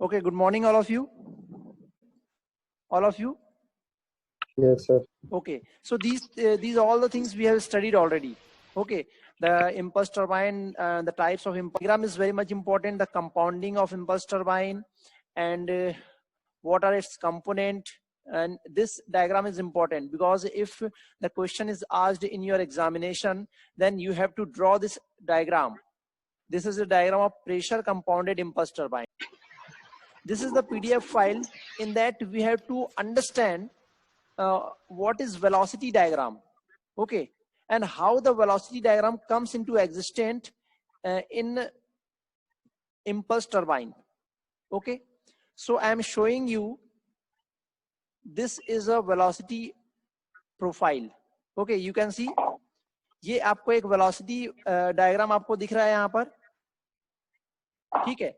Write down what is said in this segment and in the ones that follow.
Okay, good morning all of you. All of you? Yes, sir. Okay, so these are all the things we have studied already. Okay, the impulse turbine, the types of impulse diagram is very much important. The compounding of impulse turbine and what are its component, and this diagram is important because if the question is asked in your examination, then you have to draw this diagram. This is a diagram of pressure compounded impulse turbine. This is the PDF file. In that we have to understand what is velocity diagram, okay, and how the velocity diagram comes into existence in impulse turbine. Okay, so I am showing you, this is a velocity profile. Okay, you can see, ये आपको एक velocity diagram आपको दिख रहा है यहाँ पर, ठीक है।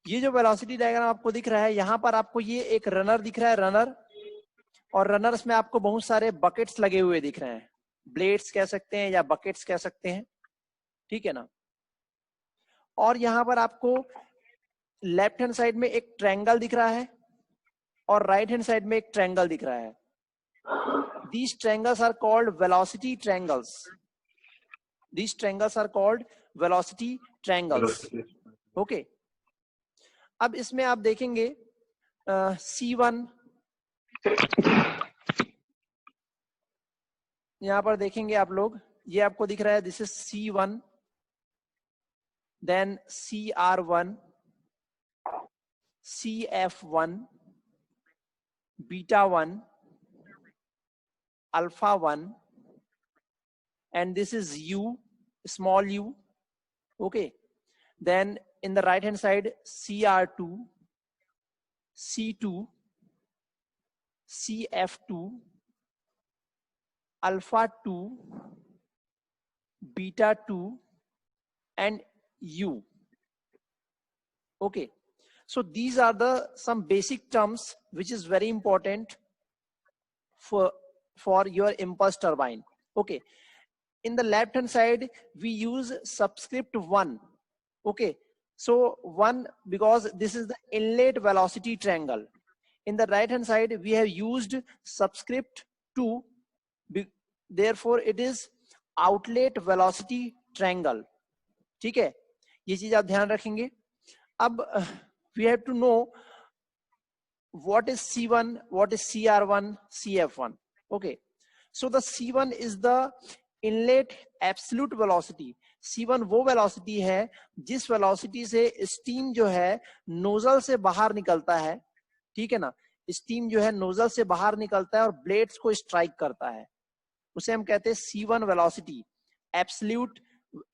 ये जो velocity diagram आपको दिख रहा है, यहाँ पर आपको ये एक रनर दिख रहा है, रनर, और रनर्स में आपको बहुत सारे बकेट्स लगे हुए दिख रहे हैं, ब्लेड्स कह सकते हैं या बकेट्स कह सकते हैं, ठीक है ना। और यहाँ पर आपको लेफ्ट हैंड साइड में एक ट्रायंगल दिख रहा है और राइट हैंड साइड में एक ट्रायंगल दिख रहा है. These triangles are called velocity triangles. These triangles are called velocity triangles. Okay. अब इसमें आप देखेंगे C1, यहां पर देखेंगे आप लोग, ये आपको दिख रहा है, this is C1, then CR1, CF1, beta 1, alpha 1, and this is U, small u. Okay, then in the right hand side CR2, C2, CF2, alpha 2, beta 2, and U. Okay, so these are the some basic terms which is very important for your impulse turbine. Okay, in the left hand side we use subscript 1. Okay, so 1 because this is the inlet velocity triangle. In the right hand side we have used subscript 2, therefore it is outlet velocity triangle. ठीक है, ये चीज आप ध्यान रखेंगे. अब we have to know what is C1, what is CR1, CF1. Okay, so the C1 is the inlet absolute velocity. C1 वो velocity है जिस वेलोसिटी से स्टीम जो है नोजल से बाहर निकलता है, ठीक है ना. स्टीम जो है नोजल से बाहर निकलता है और ब्लेड्स को स्ट्राइक करता है, उसे हम कहते हैं C1 velocity, absolute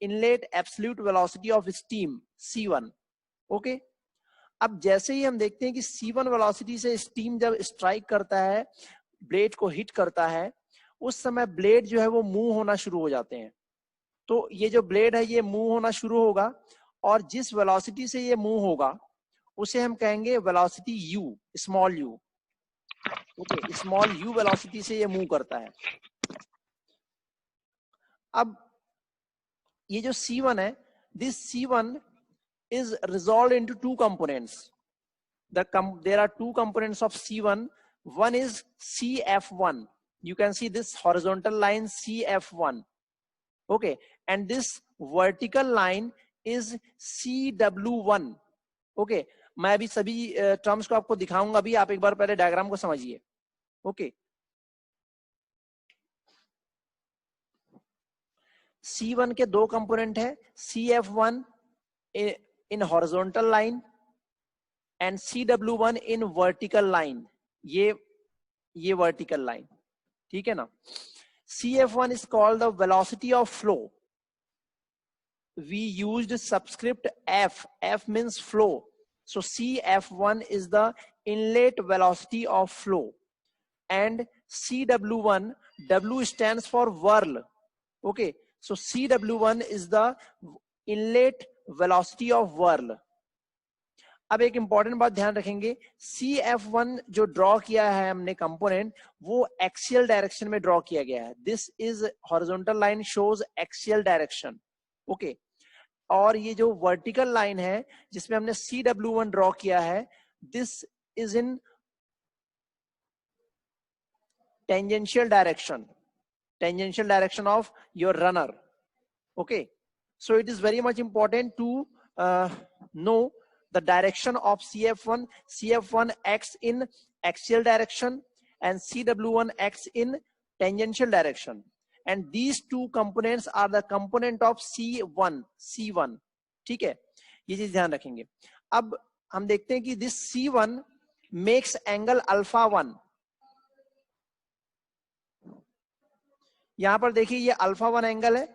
inlet absolute velocity of steam C1. Okay, अब जैसे ही हम देखते हैं कि C1 वेलोसिटी से स्टीम जब स्ट्राइक करता है, ब्लेड को हिट करता है, उस समय ब्लेड जो है वो मूव होना शुरू हो जाते हैं. तो ये जो ब्लेड है ये मूव होना शुरू होगा और जिस वेलोसिटी से ये मूव होगा उसे हम कहेंगे velocity u, small u. Okay, small u velocity से ये मूव करता है. अब ये जो C1 है, this C1 is resolved into two components. There are two components of C1. One is CF1. You can see this horizontal line CF1. Okay, and this vertical line is CW1. Okay, मैं अभी सभी terms को आपको दिखाऊंगा, अभी आप एक बार पहले डायग्राम को समझिए. ओके, C1 के दो कंपोनेंट है, CF1 in horizontal line and CW1 in vertical line. ये vertical line, ठीक है ना. CF1 is called the velocity of flow. We used subscript F. F means flow. So CF1 is the inlet velocity of flow, and CW1, W stands for whirl. Okay, so CW1 is the inlet velocity of whirl. अब एक important बात ध्यान रखेंगे, CF1 जो draw किया है हमने component, वो एक्सियल डायरेक्शन में ड्रॉ किया गया है. This is horizontal line shows axial direction. Okay, और ये जो वर्टिकल लाइन है जिसमें हमने CW1 ड्रॉ किया है, this is in tangential direction of your runner. Okay, so it is very much important to know the direction of CF1 acts in axial direction and CW1 acts in tangential direction, and these two components are the component of C1. ठीक है, ये चीज ध्यान रखेंगे. अब हम देखते हैं कि this C1 makes angle alpha 1. यहां पर देखिए ये अल्फा 1 एंगल है,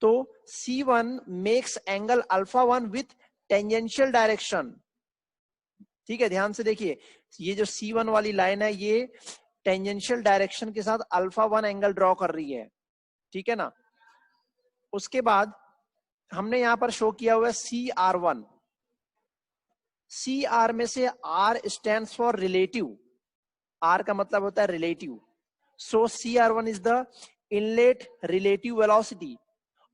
तो C1 makes angle alpha 1 with tangential direction. ठीक है, ध्यान से देखिए, ये जो C1 वाली लाइन है ये टेंजेंशियल डायरेक्शन के साथ अल्फा 1 एंगल ड्रॉ कर रही है. ठीक है ना. उसके बाद हमने यहां पर शो किया हुआ है CR1. CR में से R stands for relative. R का मतलब होता है relative. So CR1 is the inlet relative velocity.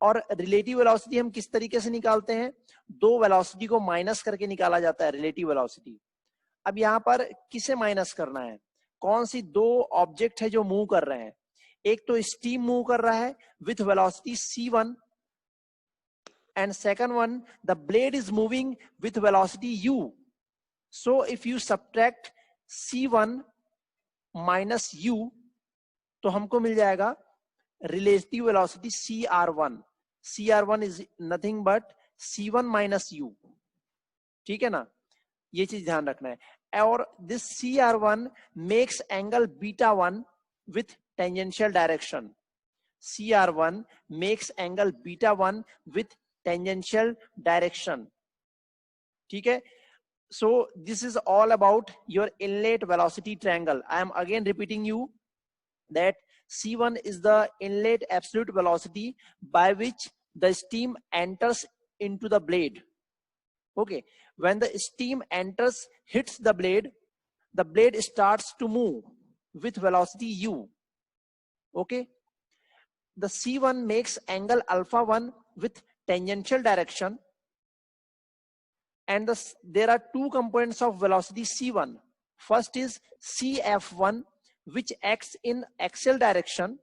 और रिलेटिव वेलोसिटी हम किस तरीके से निकालते हैं? दो वेलोसिटी को माइनस करके निकाला जाता है रिलेटिव वेलोसिटी. अब यहाँ पर किसे माइनस करना है? कौन सी दो ऑब्जेक्ट है जो मूव कर रहे हैं? एक तो स्टीम मूव कर रहा है with velocity C1, and second one the blade is moving with velocity U. So if you subtract C1 minus U, तो हमको मिल जाएगा relative velocity CR1. CR1 is nothing but C1 minus U. ठीक है ना, ये चीज ध्यान रखना है. और this CR1 makes angle beta 1 with tangential direction. CR1 makes angle beta 1 with tangential direction. ठीक है. So this is all about your inlet velocity triangle. I am again repeating you that C1 is the inlet absolute velocity by which the steam enters into the blade. Okay, when the steam enters, hits the blade starts to move with velocity U. Okay, the C1 makes angle alpha 1 with tangential direction, and there are two components of velocity C1. First is CF1, which acts in axial direction,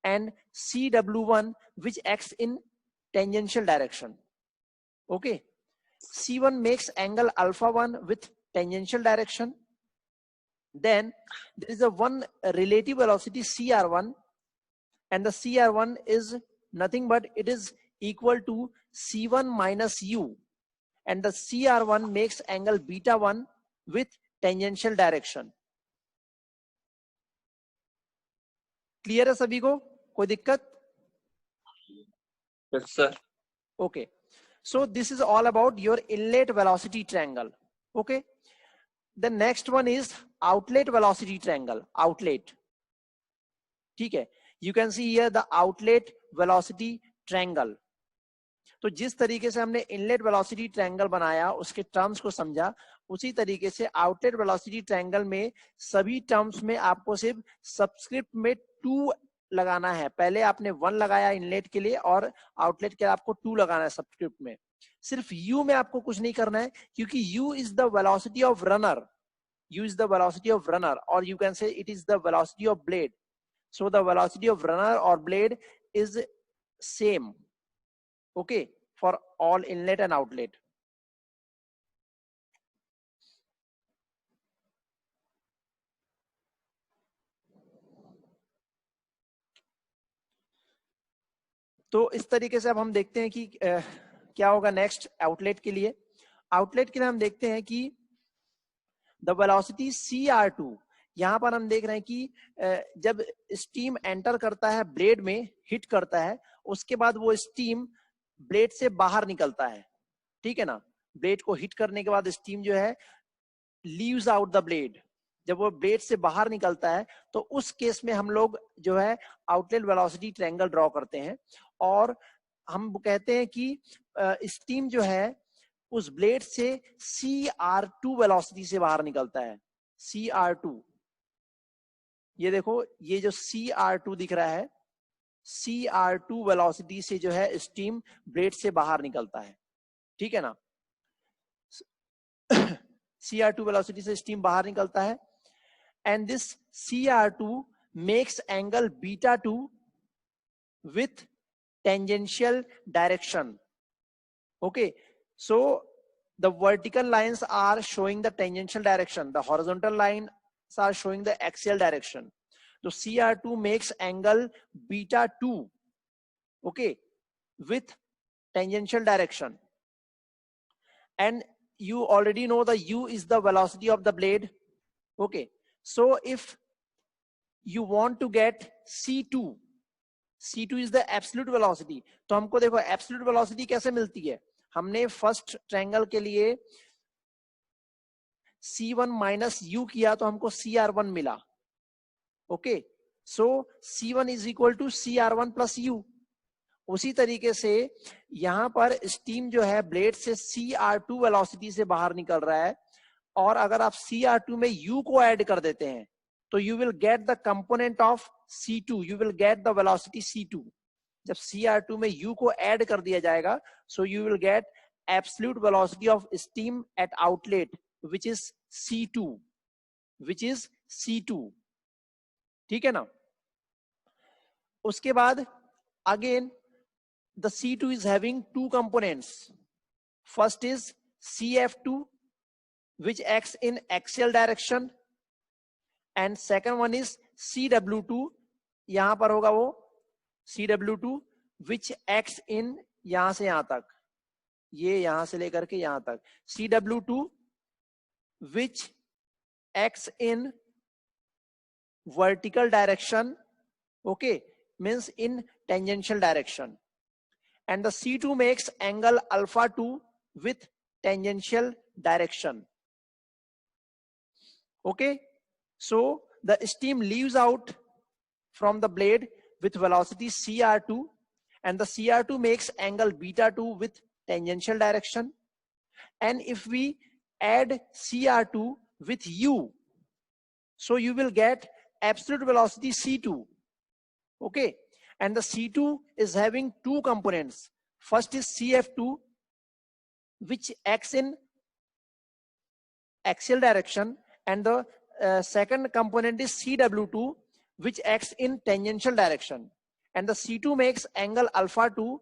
and CW1, which acts in tangential direction. Okay, C1 makes angle alpha 1 with tangential direction. Then there is a one relative velocity CR1, and the CR1 is nothing but it is equal to C1 minus U, and the CR1 makes angle beta 1 with tangential direction. Clear है सभी को? कोई दिक्कत? Yes, sir. Okay, so this is all about your inlet velocity triangle. Okay, the next one is outlet velocity triangle. Outlet. ठीक है, you can see here the outlet velocity triangle. तो जिस तरीके से हमने इनलेट वेलोसिटी ट्रायंगल बनाया, उसके terms को समझा, उसी तरीके से आउटलेट वेलोसिटी ट्रायंगल में सभी टर्म्स में आपको सिर्फ सबस्क्रिप्ट में 2 लगाना है. पहले आपने 1 लगाया इनलेट के लिए और आउटलेट के लिए आपको 2 लगाना है सबस्क्रिप्ट में. सिर्फ U में आपको कुछ नहीं करना है, क्योंकि U is the velocity of runner. U is the velocity of runner, or you can say it is the velocity of blade. So the velocity of runner or blade is same. Okay, for all inlet and outlet. तो इस तरीके से अब हम देखते हैं कि क्या होगा नेक्स्ट आउटलेट के लिए. आउटलेट के लिए हम देखते हैं कि द वेलोसिटी CR2. यहां पर हम देख रहे हैं कि जब स्टीम एंटर करता है ब्लेड में, हिट करता है, उसके बाद वो स्टीम ब्लेड से बाहर निकलता है. ठीक है ना, ब्लेड को हिट करने के बाद स्टीम जो है लीव्स आउट द ब्लेड. जब वो ब्लेड से बाहर निकलता है तो उस केस में हम लोग जो है आउटलेट वेलोसिटी ट्रायंगल ड्रॉ करते हैं, और हम कहते हैं कि स्टीम जो है उस ब्लेड से CR2 वेलोसिटी से बाहर निकलता है. CR2, ये देखो, ये जो CR2 दिख रहा है, CR2 वेलोसिटी से जो है स्टीम ब्लेड से बाहर निकलता है, ठीक है ना। CR2 वेलोसिटी से स्टीम बाहर निकलता है, and this CR2 makes angle beta 2 with tangential direction. Okay, so the vertical lines are showing the tangential direction, the horizontal lines are showing the axial direction. So CR2 makes angle beta 2, okay, with tangential direction. And you already know the u is the velocity of the blade. Okay, so if you want to get C2 is the absolute velocity, तो हमको देखो absolute velocity कैसे मिलती है, हमने first triangle के लिए C1 minus u किया तो हमको CR1 मिला. Okay, so C1 is equal to CR1 plus u. उसी तरीके से यहां पर स्टीम जो है ब्लेड से CR2 वेलोसिटी से बाहर निकल रहा है, और अगर आप CR2 में u को ऐड कर देते हैं तो you will get the component of C2, you will get the velocity C2. जब CR2 में u को ऐड कर दिया जाएगा, so you will get absolute velocity of steam eight outlet which is C2, ठीक है ना. उसके बाद again the C2 is having two components. First is CF2 which acts in axial direction, and second one is CW2, यहां पर होगा वो CW2 which acts in, यहां से यहां तक, ये यहां से लेकर के यहां तक, CW2 which acts in vertical direction, okay, means in tangential direction, and the C2 makes angle alpha 2 with tangential direction. Okay, so the steam leaves out from the blade with velocity CR2, and the CR2 makes angle beta 2 with tangential direction. And if we add CR2 with u, so you will get absolute velocity C2. Okay, and the C2 is having two components. First is CF2 which acts in axial direction, and the second component is CW2 which acts in tangential direction, and the C2 makes angle alpha 2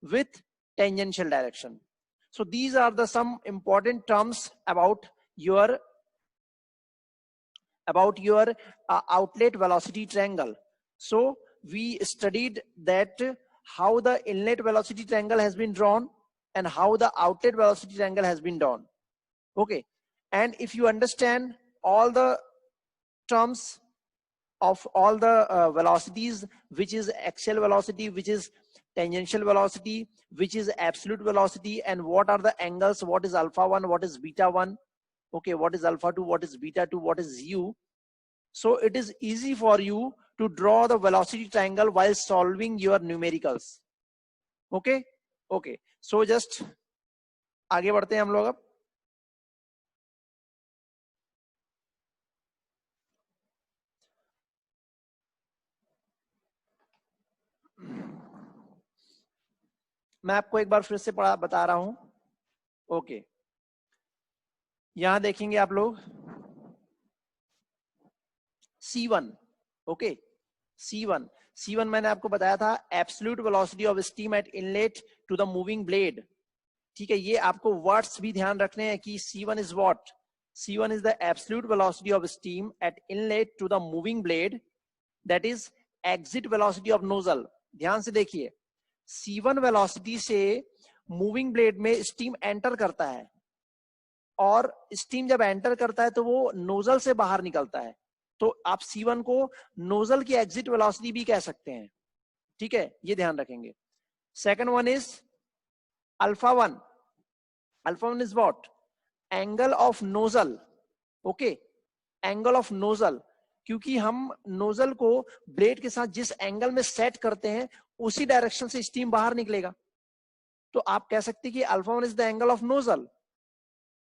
with tangential direction. So these are the some important terms about your outlet velocity triangle. So we studied that how the inlet velocity triangle has been drawn and how the outlet velocity triangle has been drawn. Okay, and if you understand all the terms of all the velocities, which is axial velocity, which is tangential velocity, which is absolute velocity, and what are the angles, what is alpha 1, what is beta 1, okay, what is alpha 2, what is beta 2, what is u. So it is easy for you to draw the velocity triangle while solving your numericals. Okay, okay, so just आगे बढ़ते हैं हम लोग अब. मैं आपको एक बार फिर से बता रहा हूं. ओके, यहां देखेंगे आप लोग C1. ओके, C1 मैंने आपको बताया था absolute velocity of steam at inlet to the moving blade. ठीक है, ये आपको वर्ड्स भी ध्यान रखने हैं कि C1 is what. C1 is the absolute velocity of steam at inlet to the moving blade, that is exit velocity of nozzle. ध्यान से देखिए, C1 वेलोसिटी से मूविंग ब्लेड में स्टीम एंटर करता है, और स्टीम जब एंटर करता है तो वो नोजल से बाहर निकलता है. तो आप C1 को नोजल की एग्जिट वेलोसिटी भी कह सकते हैं. ठीक है, ये ध्यान रखेंगे. Second one is alpha 1. Alpha 1 is what? Angle of nozzle. Okay, angle of nozzle, क्योंकि हम नोजल को ब्लेड के साथ जिस एंगल में सेट करते हैं उसी डायरेक्शन से स्टीम बाहर निकलेगा. तो आप कह सकते हैं कि alpha 1 is the angle of nozzle,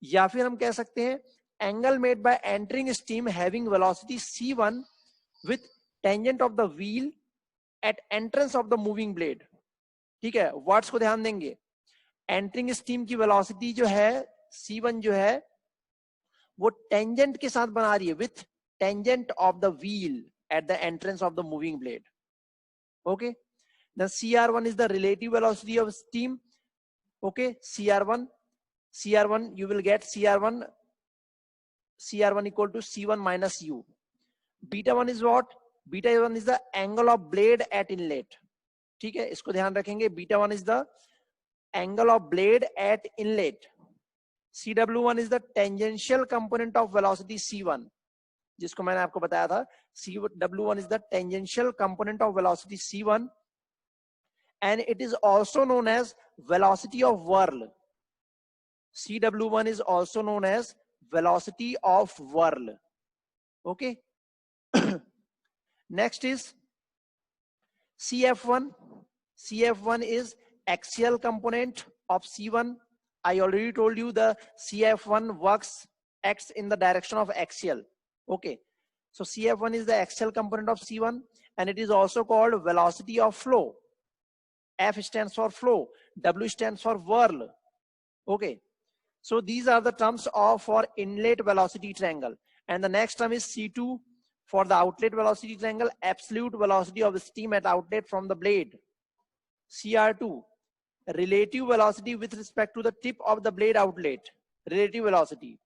या फिर हम कह सकते हैं angle made by entering steam having velocity C1 with tangent of the wheel at entrance of the moving blade. ठीक है, वर्ड्स को ध्यान देंगे. एंटरिंग स्टीम की वेलोसिटी जो है C1 जो है वो टेंजेंट के साथ बना रही है, with tangent of the wheel at the entrance of the moving blade. Okay, the CR1 is the relative velocity of steam. Okay, CR1 you will get CR1 equal to C1 minus U. Beta 1 is what? Beta 1 is the angle of blade at inlet. ठीक है, इसको ध्यान रखेंगे. Beta 1 is the angle of blade at inlet. CW1 is the tangential component of velocity C1, जिसको मैंने आपको बताया था. CW1 is the tangential component of velocity C1, and it is also known as velocity of whirl. CW1 is also known as velocity of whirl. Okay. Next is CF1. CF1 is axial component of C1. I already told you the CF1 acts in the direction of axial. Okay, so CF1 is the axial component of C1, and it is also called velocity of flow. F stands for flow, W stands for whirl. Okay, so these are the terms for inlet velocity triangle. And the next term is C2 for the outlet velocity triangle, absolute velocity of steam at outlet from the blade. CR2, relative velocity with respect to the tip of the blade outlet, relative velocity.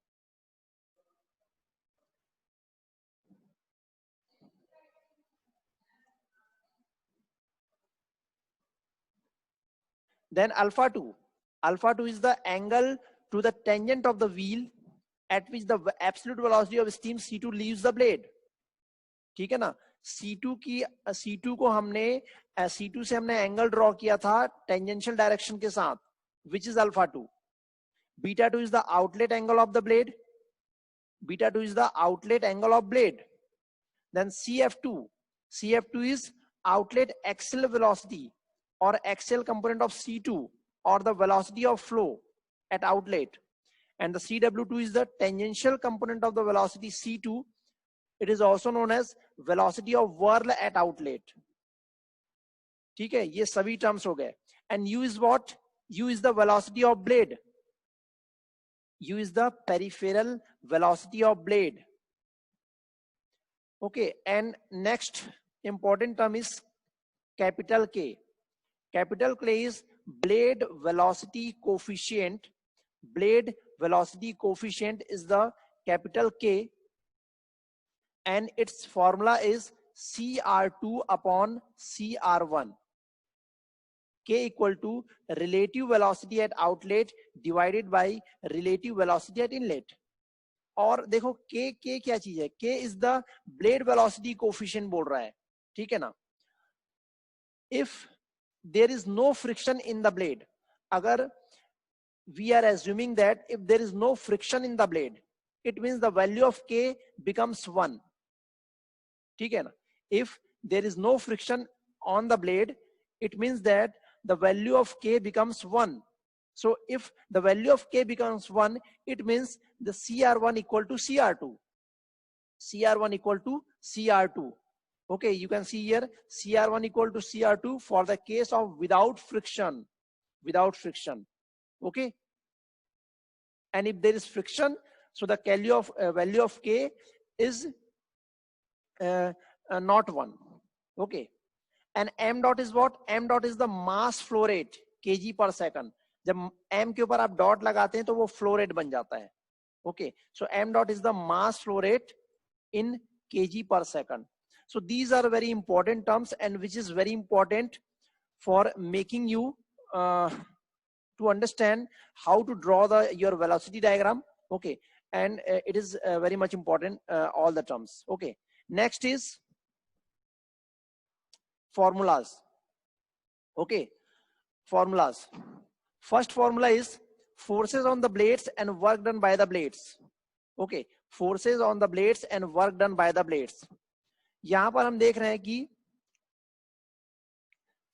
Then alpha 2. Alpha 2 is the angle to the tangent of the wheel at which the absolute velocity of steam C2 leaves the blade. ठीक है ना. C2 को हमने C2 से हमने angle draw किया था tangential direction के साथ, which is alpha 2. Beta 2 is the outlet angle of the blade. Beta 2 is the outlet angle of blade. Then CF2. CF2 is outlet axial velocity or axial component of C2, or the velocity of flow at outlet. And the CW2 is the tangential component of the velocity C2. It is also known as velocity of whirl at outlet. ठीक है, ये सभी terms हो गए. And U is what? U is the velocity of blade. U is the peripheral velocity of blade. Okay, and next important term is capital K. Capital K is blade velocity coefficient. Blade velocity coefficient is the capital K, and its formula is CR2 upon CR1. K equal to relative velocity at outlet divided by relative velocity at inlet. और देखो K क्या चीज है? K is the blade velocity coefficient बोल रहा है, ठीक है ना. If there is no friction in the blade, अगर we are assuming that if there is no friction in the blade, it means the value of K becomes 1. ठीक है ना. If there is no friction on the blade, it means that the value of K becomes 1. So if the value of K becomes 1, it means the CR1 equal to CR2. CR1 equal to CR2. Okay, you can see here CR1 equal to CR2 for the case of without friction. Without friction. Okay. And if there is friction, so the value of K is not 1. Okay. And m dot is what? M dot is the mass flow rate kg per second. जब m के ऊपर आप dot लगाते हैं तो वो flow rate बन जाता है. Okay, so m dot is the mass flow rate in kg per second. So these are very important terms, and which is very important for making you to understand how to draw your velocity diagram. Okay, and it is very much important, all the terms. Okay, next is formulas. Okay, formulas. First formula is forces on the blades and work done by the blades. Okay, forces on the blades and work done by the blades. यहां पर हम देख रहे हैं कि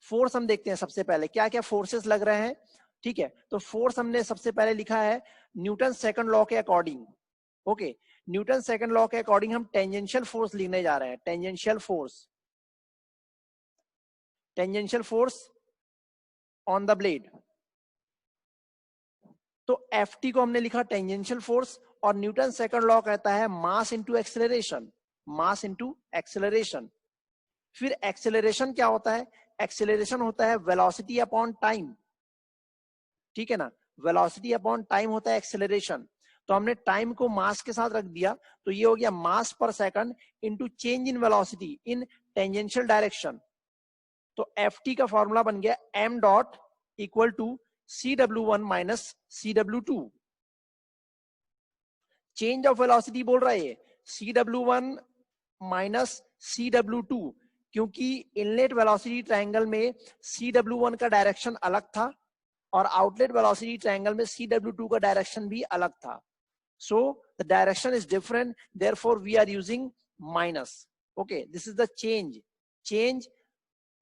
force हम देखते हैं सबसे पहले क्या क्या फोर्सेस लग रहे हैं. ठीक है, तो फोर्स हमने सबसे पहले लिखा है न्यूटन सेकंड लॉ के according. Okay, Newton second law के अकॉर्डिंग हम टेंजेंशियल फोर्स लिखने जा रहे हैं. Tangential force, tangential force on the blade. तो Ft को हमने लिखा टेंजेंशियल फोर्स, और न्यूटन सेकंड लॉ कहता है मास इनटू एक्सेलरेशन, मास इनटू एक्सेलरेशन। फिर एक्सेलरेशन क्या होता है? एक्सेलरेशन होता है वेलोसिटी अपॉन टाइम, ठीक है ना, वेलोसिटी अपॉन टाइम होता है एक्सेलरेशन। तो हमने टाइम को मास के साथ रख दिया, तो ये हो गया mass per second into change in velocity in tangential direction. तो Ft का फॉर्मूला बन गया m dot equal to Cw1 minus Cw2। Change of velocity बोल रहा है Cw1 माइनस Cw2, क्योंकि इनलेट वेलोसिटी ट्रायंगल में Cw1 का डायरेक्शन अलग था और आउटलेट वेलोसिटी ट्रायंगल में Cw2 का डायरेक्शन भी अलग था। So the direction is different, therefore we are using minus. Okay, this is the change. Change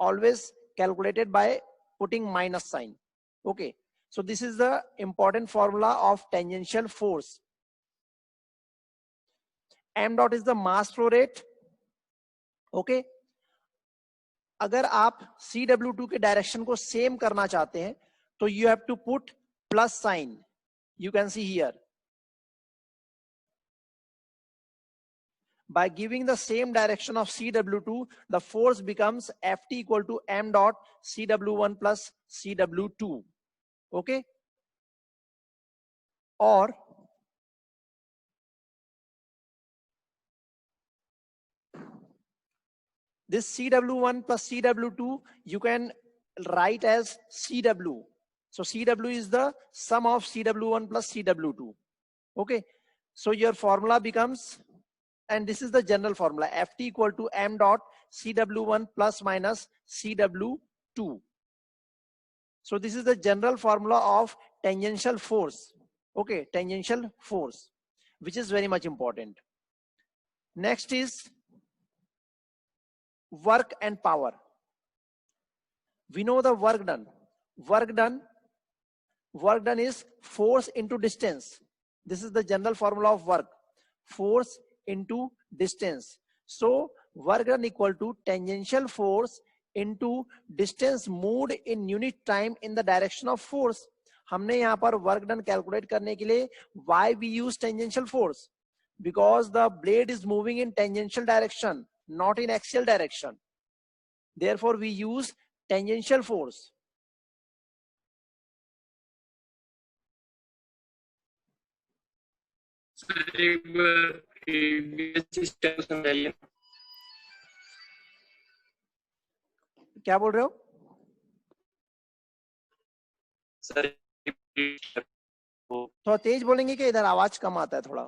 always calculated by putting minus sign. Okay, so this is the important formula of tangential force. M dot is the mass flow rate. Okay, अगर आप Cw2 के direction को same करना चाहते हैं तो you have to put plus sign. You can see here. By giving the same direction of Cw2, the force becomes Ft equal to m dot Cw1 plus Cw2. Okay? Or this Cw1 plus Cw2 you can write as Cw. So Cw is the sum of Cw1 plus Cw2. Okay? So your formula becomes, and this is the general formula, Ft equal to m dot Cw1 plus minus Cw2. So this is the general formula of tangential force. Okay, tangential force, which is very much important. Next is work and power. We know the work done. Work done is force into distance. This is the general formula of work. Force into distance. So work done equal to tangential force into distance moved in unit time in the direction of force. हमने यहाँ पर work done calculate करने के लिए why we use tangential force? Because the blade is moving in tangential direction, not in axial direction. Therefore, we use tangential force. क्या बोल रहे हो सर? थोड़ा तेज बोलेंगे कि इधर आवाज कम आता है थोड़ा?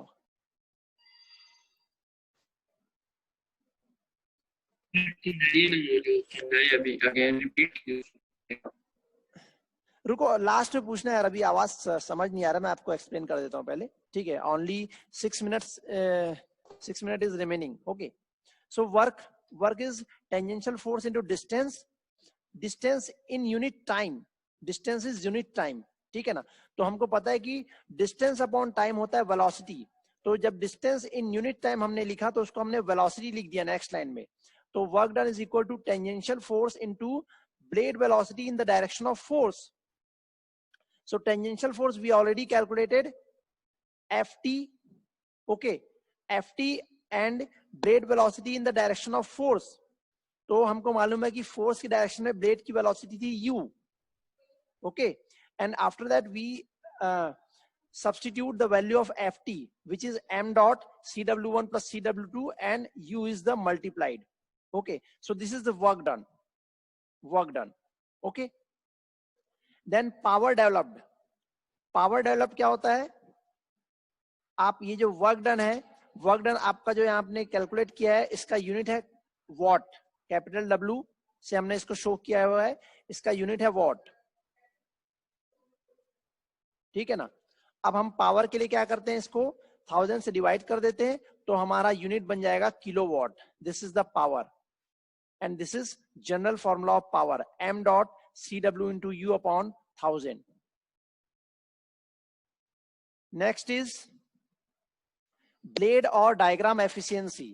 अभी अगेन रिपीट। रुको, लास्ट में पूछना है यार, अभी आवाज समझ नहीं आ रहा, मैं आपको एक्सप्लेन कर देता हूँ पहले, ठीक है? Only 6 minute is remaining. Okay, so work is tangential force into distance in unit time. Distance is unit time, ठीक है ना? तो हमको पता है कि डिस्टेंस अपॉन टाइम होता है वेलोसिटी. तो जब डिस्टेंस इन यूनिट टाइम हमने लिखा तो उसको हमने वेलोसिटी लिख दिया नेक्स्ट लाइन में. तो work done is equal to tangential force into blade velocity in the direction of force. So tangential force we already calculated Ft, okay, Ft and blade velocity in the direction of force. तो हमको मालूम है कि force की direction में blade की velocity थी u, okay, and after that we substitute the value of Ft, which is m dot Cw1 plus Cw2, and u is the multiplied. Okay, so this is the work done. Okay. Then power developed क्या होता है? आप ये जो work done है, work done आपका जो यहाँ आपने कैलकुलेट किया है, इसका यूनिट है वॉट. कैपिटल W से हमने इसको शो किया हुआ है, इसका यूनिट है वॉट, ठीक है ना? अब हम पावर के लिए क्या करते हैं, इसको 1000 से डिवाइड कर देते हैं, तो हमारा यूनिट बन जाएगा kilowatt. This is the power, and this is general formula of power, m dot Cw into U upon 1000. Next is blade or diagram efficiency.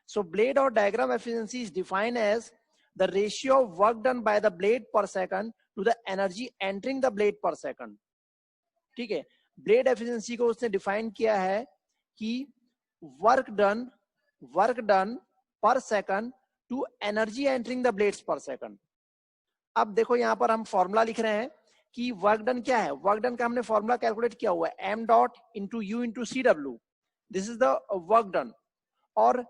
So blade or diagram efficiency is defined as the ratio of work done by the blade per second to the energy entering the blade per second. ठीक है, blade efficiency को उसने define किया है कि work done per second to energy entering the blades per second. अब देखो यहां पर हम फॉर्मूला लिख रहे हैं कि वर्क डन क्या है. वर्क डन का हमने फॉर्मूला कैलकुलेट किया हुआ है, m dot into U into C W. This is the work done. और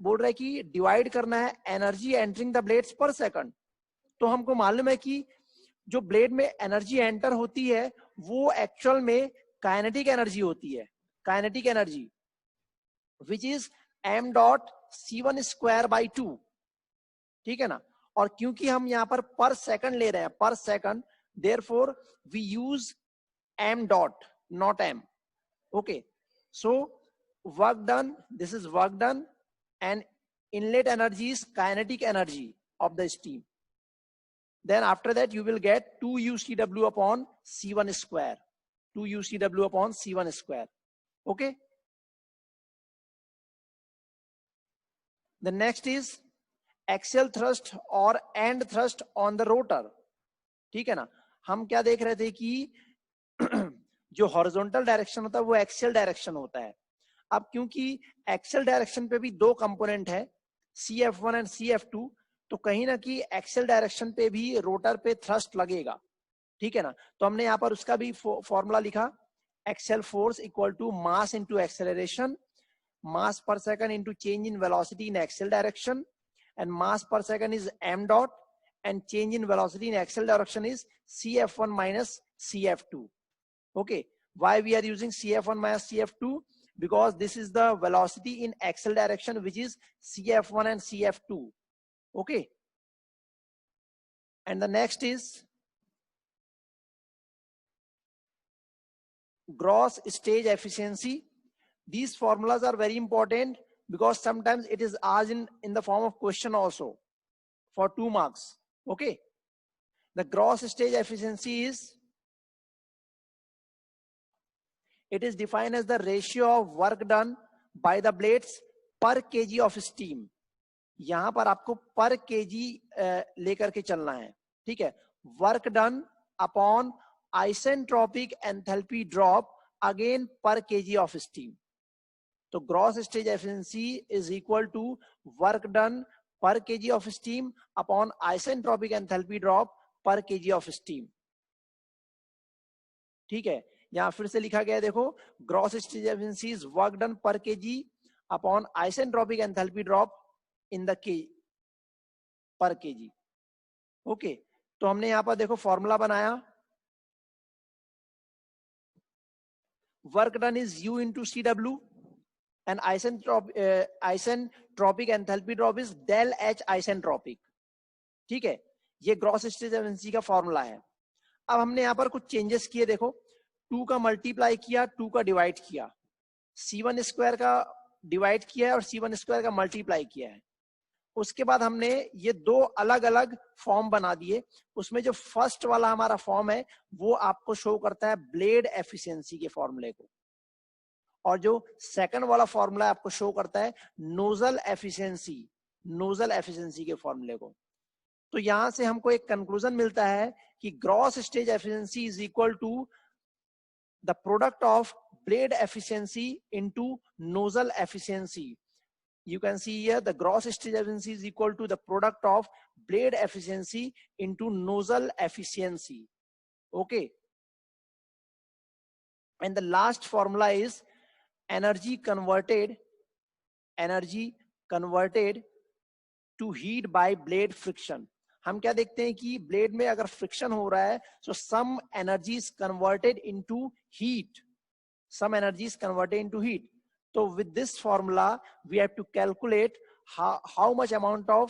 बोल रहा है कि डिवाइड करना है energy entering the blades per second. तो हमको मालूम है कि जो ब्लेड में एनर्जी एंटर होती है वो एक्चुअल में काइनेटिक एनर्जी होती है, kinetic energy which is m dot c1 square by 2. ठीक है ना. और क्योंकि हम यहाँ पर सेकंड ले रहे हैं, per second, therefore we use m dot not m. Okay, so work done, this is work done and inlet energy is kinetic energy of the steam. Then after that you will get 2 UCW upon C1 square, 2 UCW upon C1 square. Okay, the next is axial thrust or end thrust on the rotor. ठीक है ना. हम क्या देख रहे थे कि जो हॉरिजॉन्टल डायरेक्शन होता है वो एक्सियल डायरेक्शन होता है. अब क्योंकि एक्सेल डायरेक्शन पे भी दो कंपोनेंट है, CF1 एंड CF2, तो कहीं ना कहीं एक्सेल डायरेक्शन पे भी रोटर पे थ्रस्ट लगेगा. ठीक है ना. तो हमने यहाँ पर उसका भी फॉर्मूला लिखा, x force equal to mass into acceleration, mass per second into change in velocity in x direction, and mass per second is m dot and change in velocity in x direction is CF1 minus CF2. Okay, why we are using CF1 minus CF2? Because this is the velocity in axial direction, which is CF1 and CF2. Okay, and the next is gross stage efficiency. These formulas are very important because sometimes it is asked in the form of question also for 2 marks. Okay, the gross stage efficiency is, it is defined as the ratio of work done by the blades per kg of steam. यहां पर आपको पर KG लेकर के चलना है. ठीक है, work done upon isentropic enthalpy drop again per kg of steam. तो gross stage efficiency is equal to work done per kg of steam upon isentropic enthalpy drop per kg of steam. ठीक है, यहां फिर से लिखा गया है, देखो, gross stage efficiency is work done per kg upon isentropic enthalpy drop in the के पर केजी. ओके, तो हमने यहां पर देखो फॉर्मूला बनाया, work done is U into CW and isentropic enthalpy drop is del H isentropic. ठीक है, ये ग्रॉस स्टेज एफिशिएंसी का फॉर्मूला है. अब हमने यहां पर कुछ चेंजेस किए, देखो 2 का मल्टीप्लाई किया, 2 का डिवाइड किया, C1 स्क्वायर का डिवाइड किया है और C1 स्क्वायर का मल्टीप्लाई किया है. उसके बाद हमने ये 2 अलग अलग फॉर्म बना दिए. उसमें जो फर्स्ट वाला हमारा फॉर्म है वो आपको शो करता है ब्लेड एफिशिएंसी के फॉर्मूले को, और जो सेकंड वाला फॉर्मूला आपको शो करता है नोजल एफिशिएंसी के फॉर्मूले को. तो यहां से हमको एक कंक्लूजन मिलता है कि gross stage efficiency is equal to the product of blade efficiency into nozzle efficiency. You can see here the gross stage efficiency is equal to the product of blade efficiency into nozzle efficiency. Okay, and the last formula is energy converted to heat by blade friction. हम क्या देखते हैं कि blade में अगर friction हो रहा है so some energy is converted into heat. So with this formula we have to calculate how much amount of